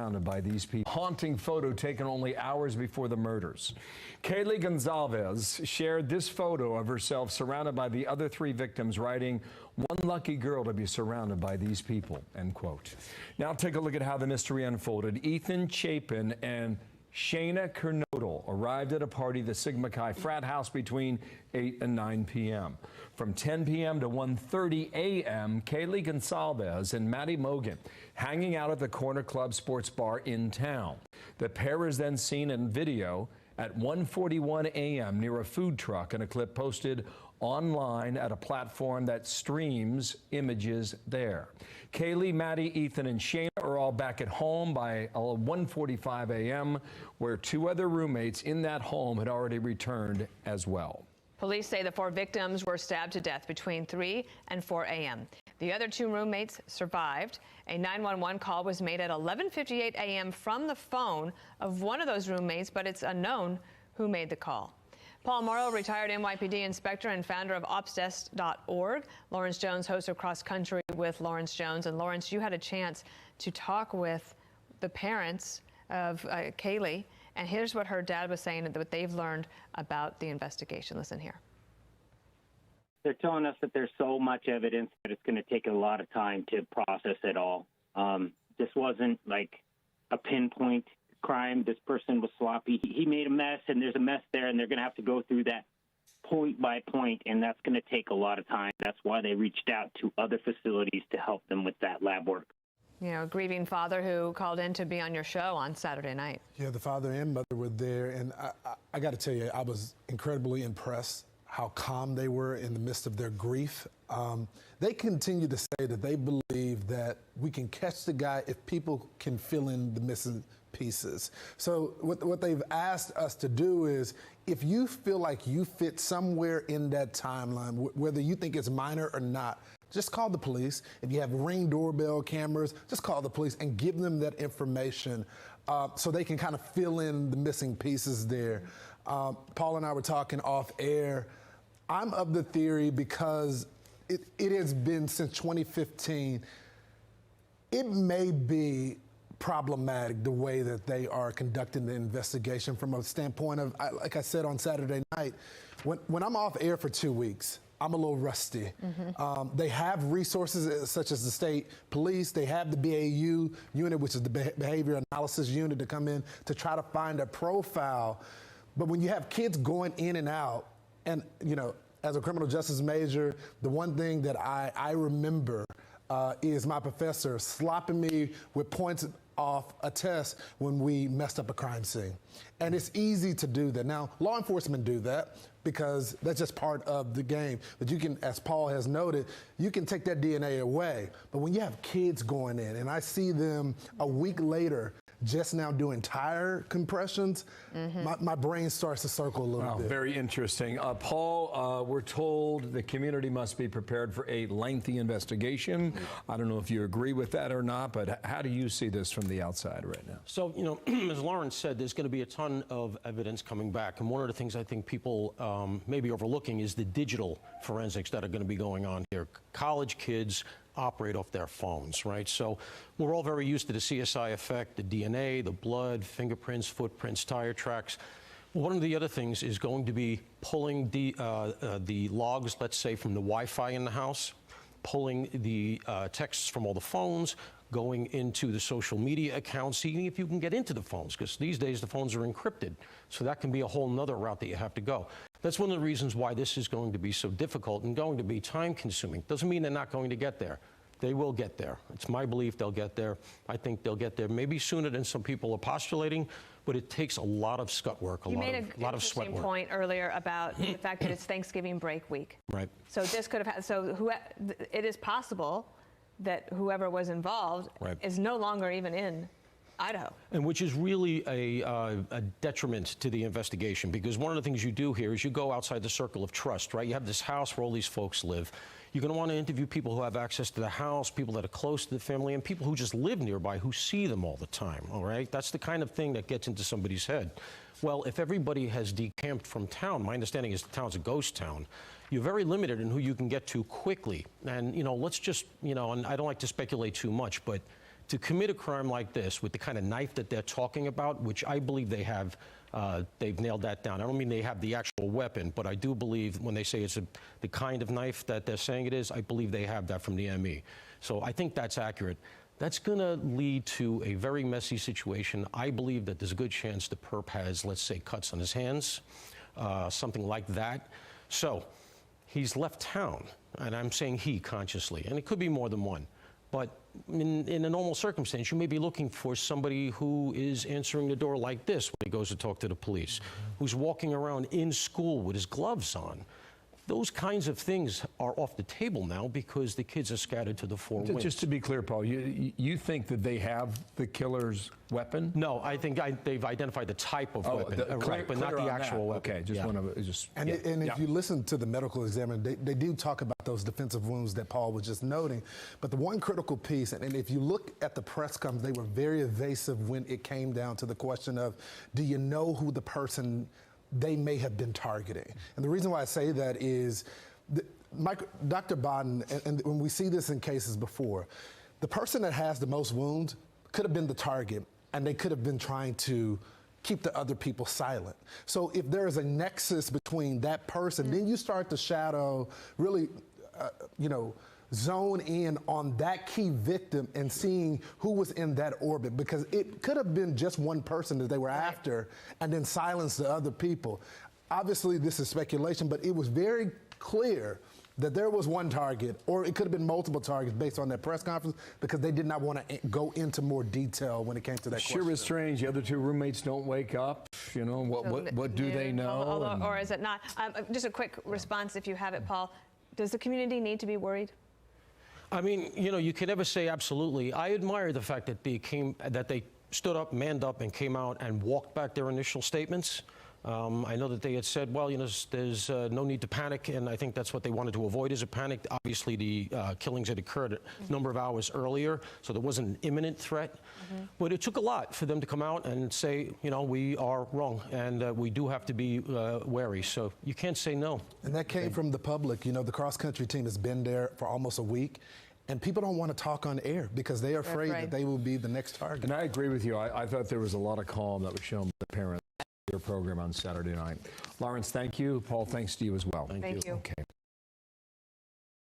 surrounded by these people. Haunting photo taken only hours before the murders. Kaylee Goncalves shared this photo of herself surrounded by the other 3 victims, writing, "One lucky girl to be surrounded by these people," end quote. Now take a look at how the mystery unfolded. Ethan Chapin and Xana Kernodle arrived at a party at the Sigma Chi frat house between 8 and 9 p.m. From 10 p.m. to 1:30 a.m., Kaylee Goncalves and Madison Mogen hanging out at the Corner Club Sports Bar in town. The pair is then seen in video at 1:41 a.m. near a food truck, in a clip posted online at a platform that streams images there. Kaylee, Maddie, Ethan, and Xana are all back at home by 1:45 a.m., where 2 other roommates in that home had already returned as well. Police say the 4 victims were stabbed to death between 3 and 4 a.m. The other 2 roommates survived. A 911 call was made at 11:58 a.m. from the phone of one of those roommates, but it's unknown who made the call. Paul Morrow, retired NYPD inspector and founder of OpsDesk.org. Lawrence Jones, host of Cross Country with Lawrence Jones. And Lawrence, you had a chance to talk with the parents of Kaylee, and here's what her dad was saying, what they've learned about the investigation. Listen here. They're telling us that there's so much evidence that it's going to take a lot of time to process it all. This wasn't like a pinpoint crime. This person was sloppy. He made a mess, and there's a mess there, and they're going to have to go through that point by point, and that's going to take a lot of time. That's why they reached out to other facilities to help them with that lab work. You know, a grieving father who called in to be on your show on Saturday night. Yeah, the father and mother were there, and I got to tell you, I was incredibly impressed how calm they were in the midst of their grief. They continue to say that they believe that we can catch the guy if people can fill in the missing pieces. So what they've asked us to do is, if you feel like you fit somewhere in that timeline, whether you think it's minor or not, just call the police. If you have Ring doorbell cameras, just call the police and give them that information so they can kind of fill in the missing pieces there. Paul and I were talking off air. I'm of the theory, because it has been since 2015, it may be problematic the way that they are conducting the investigation from a standpoint of, like I said on Saturday night, when I'm off air for 2 weeks, I'm a little rusty. They have resources such as the state police. They have the BAU unit, which is the behavior analysis unit, to come in to try to find a profile. But when you have kids going in and out, and you know, as a criminal justice major, the one thing that I remember is my professor slopping me with points off a test when we messed up a crime scene. And it's easy to do that. Now, law enforcement do that because that's just part of the game. But you can, as Paul has noted, you can take that DNA away. But when you have kids going in, and I see them a week later just now doing tire compressions, my brain starts to circle a little bit. Very interesting. Paul, we're told the community must be prepared for a lengthy investigation. I don't know if you agree with that or not, but how do you see this from the outside right now? So, you know, as Lawrence said, there's going to be a ton of evidence coming back. And one of the things I think people may be overlooking is the digital forensics that are going to be going on here. College kids operate off their phones, right? So we're all very used to the CSI effect, the DNA, the blood, fingerprints, footprints, tire tracks. One of the other things is going to be pulling the logs, let's say, from the Wi-Fi in the house, pulling the texts from all the phones, going into the social media accounts, seeing if you can get into the phones, because these days the phones are encrypted. So that can be a whole nother route that you have to go. That's one of the reasons why this is going to be so difficult and going to be time consuming. Doesn't mean they're not going to get there. They will get there. It's my belief they'll get there. I think they'll get there maybe sooner than some people are postulating, but it takes a lot of scut work, a lot of sweat work. You made an interesting point earlier about the fact that it's Thanksgiving break week. Right. So this could have, it is possible that whoever was involved is no longer even in Idaho. And which is really a detriment to the investigation, because one of the things you do here is you go outside the circle of trust, right? You have this house where all these folks live. You're going to want to interview people who have access to the house, people that are close to the family, and people who just live nearby who see them all the time, all right? That's the kind of thing that gets into somebody's head. Well, if everybody has decamped from town, my understanding is the town's a ghost town, you're very limited in who you can get to quickly. And, you know, let's just, you know, and I don't like to speculate too much, but to commit a crime like this with the kind of knife that they're talking about, which I believe they have, they've nailed that down. I don't mean they have the actual weapon, but I do believe when they say it's the kind of knife that they're saying it is, I believe they have that from the ME. So I think that's accurate. That's going to lead to a very messy situation. I believe that there's a good chance the perp has, let's say, cuts on his hands, something like that. So he's left town, and I'm saying he consciously, and it could be more than one. But in a normal circumstance, you may be looking for somebody who is answering the door like this when he goes to talk to the police, who's walking around in school with his gloves on. Those kinds of things are off the table now because the kids are scattered to the four winds. Just to be clear, Paul, you think that they have the killer's weapon? No, I think they've identified the type of weapon, right, but not the actual weapon. Okay, just want to just. And if you listen to the medical examiner, they do talk about those defensive wounds that Paul was just noting. But the one critical piece, and if you look at the press conference, they were very evasive when it came down to the question of, do you know who the person they may have been targeting? And the reason why I say that is, Dr. Bodden, and when we see this in cases before, the person that has the most wounds could have been the target, and they could have been trying to keep the other people silent. So if there is a nexus between that person, then you start to shadow, really, zone in on that key victim and seeing who was in that orbit, because it could have been just one person that they were after and then silence the other people. Obviously, this is speculation, but it was very clear that there was one target, or it could have been multiple targets based on that press conference, because they did not want to go into more detail when it came to that question. Sure is strange. The other two roommates don't wake up. You know, what do they know? Or is it not? Just a quick response, if you have it, Paul. Does the community need to be worried? I mean, you can never say absolutely. I admire the fact that they stood up, manned up, and came out and walked back their initial statements. I know that they had said, well, there's no need to panic, and I think that's what they wanted to avoid, is a panic. Obviously, the killings had occurred a number of hours earlier, so there wasn't an imminent threat. But it took a lot for them to come out and say, we are wrong, and we do have to be wary. So you can't say no. And that came from the public. The cross-country team has been there for almost a week. And people don't want to talk on air because they are afraid that they will be the next target. And I agree with you. I thought there was a lot of calm that was shown by the parents. Your program on Saturday night. Lawrence, thank you. Paul, thanks to you as well. Thank you. Okay.